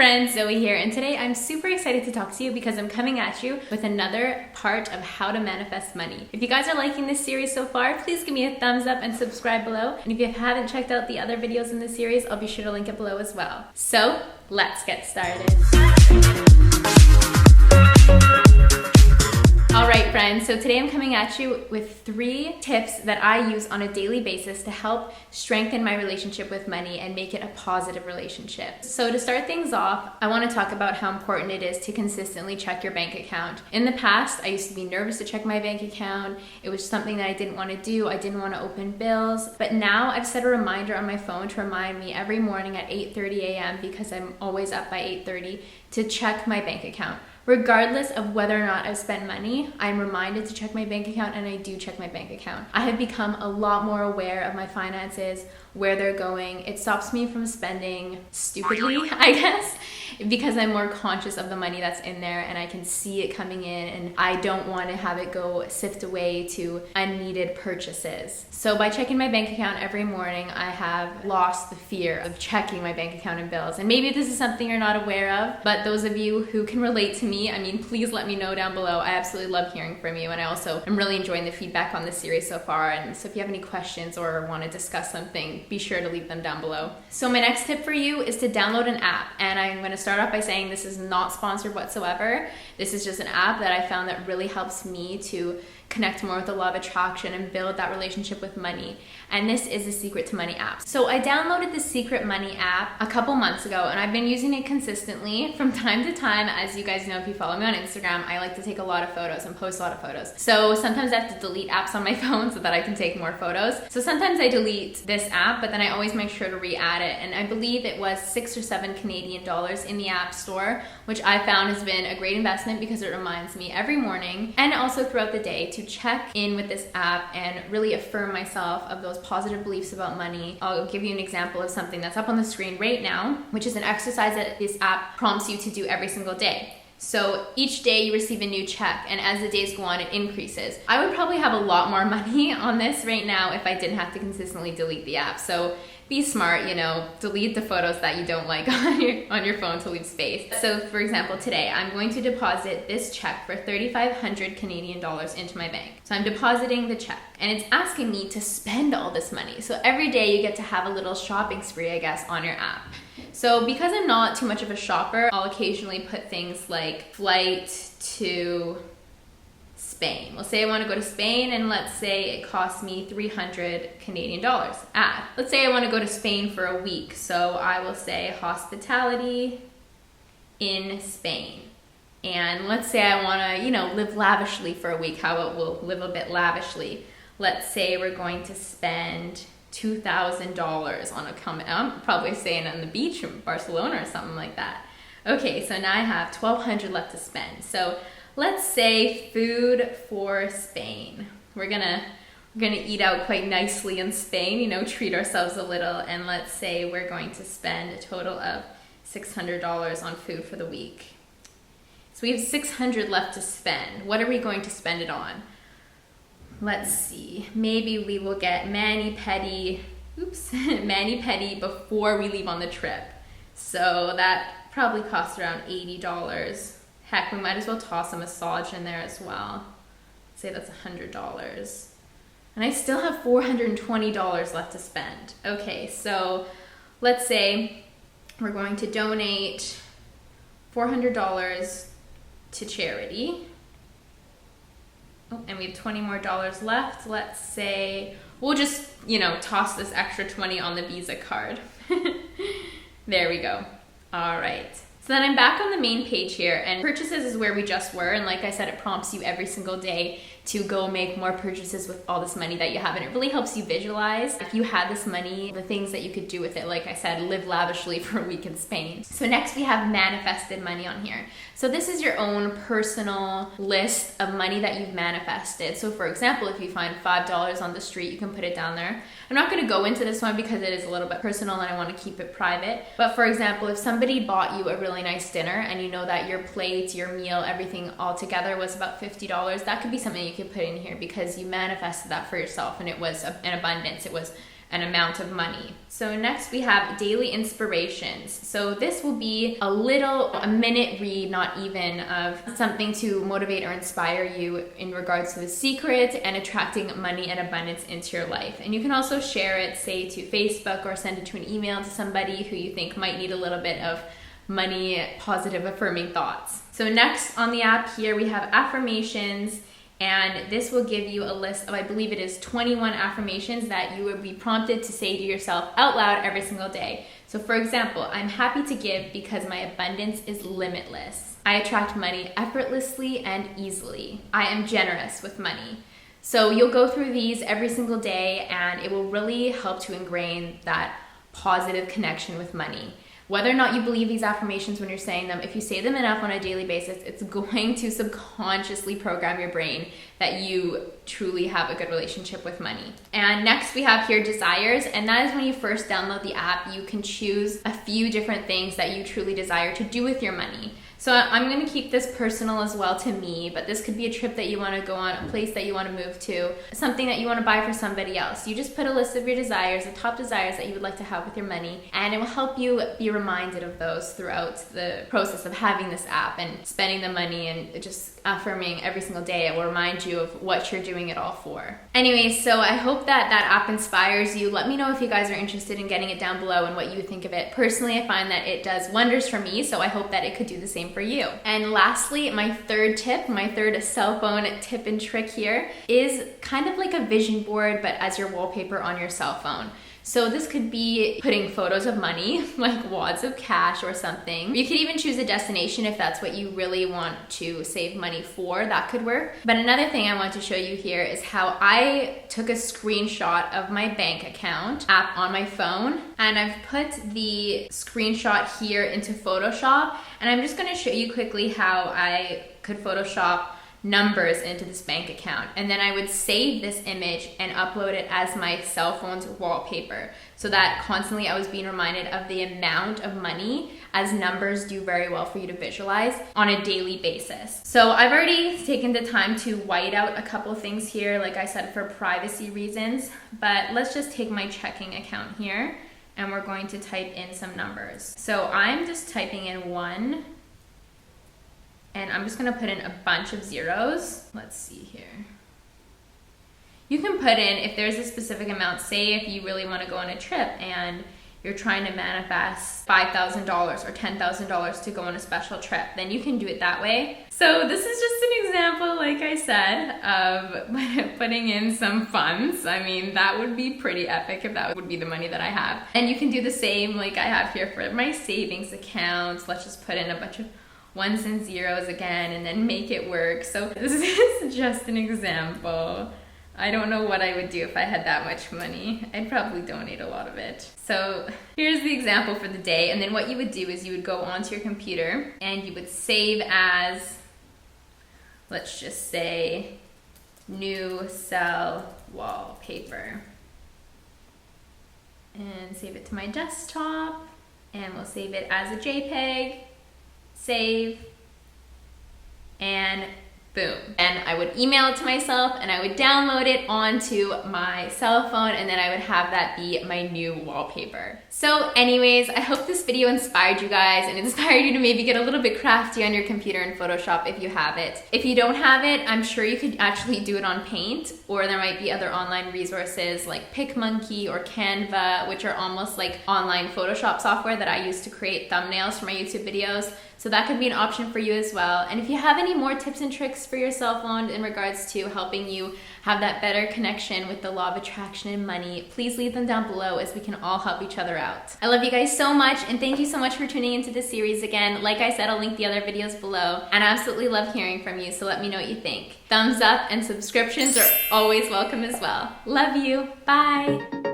friends, Zoe here, and today I'm super excited to talk to you because I'm coming at you with another part of how to manifest money. If you guys are liking this series so far, please give me a thumbs up and subscribe below. And if you haven't checked out the other videos in this series, I'll be sure to link it below as well. So let's get started. Alright friends, so today I'm coming at you with 3 tips that I use on a daily basis to help strengthen my relationship with money and make it a positive relationship. So to start things off, I want to talk about how important it is to consistently check your bank account. In the past, I used to be nervous to check my bank account. It was something that I didn't want to do. I didn't want to open bills. But now I've set a reminder on my phone to remind me every morning at 8:30 a.m. because I'm always up by 8:30 to check my bank account. Regardless of whether or not I've spent money, I'm reminded to check my bank account, and I do check my bank account. I have become a lot more aware of my finances, where they're going. It stops me from spending stupidly, I guess, because I'm more conscious of the money that's in there and I can see it coming in, and I don't want to have it go sift away to unneeded purchases. So by checking my bank account every morning, I have lost the fear of checking my bank account and bills. And maybe this is something you're not aware of, but those of you who can relate to me, I mean, please let me know down below. I absolutely love hearing from you, and I also am really enjoying the feedback on this series so far. And so if you have any questions or want to discuss something, be sure to leave them down below. So my next tip for you is to download an app, and I'm going to start off by saying this is not sponsored whatsoever. This is just an app that I found that really helps me to connect more with the law of attraction and build that relationship with money. And this is the Secret to Money app. So I downloaded the Secret Money app a couple months ago, and I've been using it consistently from time to time. As you guys know, if you follow me on Instagram, I like to take a lot of photos and post a lot of photos. So sometimes I have to delete apps on my phone so that I can take more photos. So sometimes I delete this app, but then I always make sure to re-add it. And I believe it was 6 or 7 Canadian dollars in the App Store, which I found has been a great investment because it reminds me every morning and also throughout the day to check in with this app and really affirm myself of those positive beliefs about money. I'll give you an example of something that's up on the screen right now, which is an exercise that this app prompts you to do every single day. So each day you receive a new check, and as the days go on, it increases. I would probably have a lot more money on this right now if I didn't have to consistently delete the app. So be smart, delete the photos that you don't like on your phone to leave space. So for example, today I'm going to deposit this check for 3,500 Canadian dollars into my bank. So I'm depositing the check, and it's asking me to spend all this money. So every day you get to have a little shopping spree, I guess, on your app. So because I'm not too much of a shopper, I'll occasionally put things like flight to Spain. We'll say I want to go to Spain, and let's say it costs me 300 Canadian dollars. Let's say I want to go to Spain for a week, so I will say hospitality in Spain. And let's say I want to, live lavishly for a week. How about we'll live a bit lavishly? Let's say we're going to spend $2,000 on I'm probably staying on the beach in Barcelona or something like that. Okay, so now I have $1,200 left to spend. So let's say food for Spain. We're gonna eat out quite nicely in Spain, treat ourselves a little, and let's say we're going to spend a total of $600 on food for the week. So we have $600 left to spend. What are we going to spend it on? Let's see, maybe we will get mani-pedi before we leave on the trip. So that probably costs around $80. Heck, we might as well toss a massage in there as well. Say that's $100. And I still have $420 left to spend. Okay, so let's say we're going to donate $400 to charity. Oh, and we have $20 more left. Let's say we'll just, toss this extra 20 on the Visa card. There we go. All right. So then I'm back on the main page here, and purchases is where we just were. And like I said, it prompts you every single day to go make more purchases with all this money that you have. And it really helps you visualize, if you had this money, the things that you could do with it. Like I said, live lavishly for a week in Spain. So next we have manifested money on here. So this is your own personal list of money that you've manifested. So for example, if you find $5 on the street, you can put it down there. I'm not going to go into this one because it is a little bit personal and I want to keep it private. But for example, if somebody bought you a really nice dinner and you know that your plate, your meal, everything all together was about $50, that could be something you could put in here because you manifested that for yourself, and it was an abundance. It was an amount of money. So next we have daily inspirations. So this will be a minute read, not even, of something to motivate or inspire you in regards to the secret and attracting money and abundance into your life. And you can also share it, say, to Facebook, or send it to an email to somebody who you think might need a little bit of money, positive, affirming thoughts. So next on the app here, we have affirmations. And this will give you a list of, I believe it is 21 affirmations that you would be prompted to say to yourself out loud every single day. So for example, I'm happy to give because my abundance is limitless. I attract money effortlessly and easily. I am generous with money. So you'll go through these every single day, and it will really help to ingrain that positive connection with money. Whether or not you believe these affirmations when you're saying them, if you say them enough on a daily basis, it's going to subconsciously program your brain that you truly have a good relationship with money. And next we have here desires, and that is when you first download the app, you can choose a few different things that you truly desire to do with your money. So I'm going to keep this personal as well to me, but this could be a trip that you want to go on, a place that you want to move to, something that you want to buy for somebody else. You just put a list of your desires, the top desires that you would like to have with your money, and it will help you be reminded of those throughout the process of having this app and spending the money and just affirming every single day. It will remind you of what you're doing it all for. Anyways, so I hope that that app inspires you. Let me know if you guys are interested in getting it down below and what you think of it. Personally, I find that it does wonders for me, so I hope that it could do the same for you. And lastly, my third cell phone tip and trick here is kind of like a vision board, but as your wallpaper on your cell phone. So this could be putting photos of money, like wads of cash or something. You could even choose a destination if that's what you really want to save money for. That could work. But another thing I want to show you here is how I took a screenshot of my bank account app on my phone, and I've put the screenshot here into Photoshop, and I'm just going to show you quickly how I could Photoshop numbers into this bank account, and then I would save this image and upload it as my cell phone's wallpaper, so that constantly I was being reminded of the amount of money, as numbers do very well for you to visualize on a daily basis. So I've already taken the time to white out a couple things here, like I said, for privacy reasons, but let's just take my checking account here and we're going to type in some numbers. So I'm just typing in 1, and I'm just gonna put in a bunch of zeros. Let's see here. You can put in, if there's a specific amount, say if you really wanna go on a trip and you're trying to manifest $5,000 or $10,000 to go on a special trip, then you can do it that way. So this is just an example, like I said, of putting in some funds. I mean, that would be pretty epic if that would be the money that I have. And you can do the same like I have here for my savings accounts. Let's just put in a bunch of ones and zeros again and then make it work. So this is just an example. I don't know what I would do if I had that much money. I'd probably donate a lot of it. So here's the example for the day, and then what you would do is you would go onto your computer and you would save as, let's just say, new cell wallpaper, and save it to my desktop, and we'll save it as a JPEG. Save, and boom. And I would email it to myself and I would download it onto my cell phone, and then I would have that be my new wallpaper. So anyways, I hope this video inspired you guys and inspired you to maybe get a little bit crafty on your computer in Photoshop if you have it. If you don't have it, I'm sure you could actually do it on Paint, or there might be other online resources like PicMonkey or Canva, which are almost like online Photoshop software that I use to create thumbnails for my YouTube videos. So that could be an option for you as well. And if you have any more tips and tricks for your cell phone in regards to helping you have that better connection with the law of attraction and money, please leave them down below, as we can all help each other out. I love you guys so much, and thank you so much for tuning into this series again. Like I said, I'll link the other videos below, and I absolutely love hearing from you, so let me know what you think. Thumbs up and subscriptions are always welcome as well. Love you. Bye.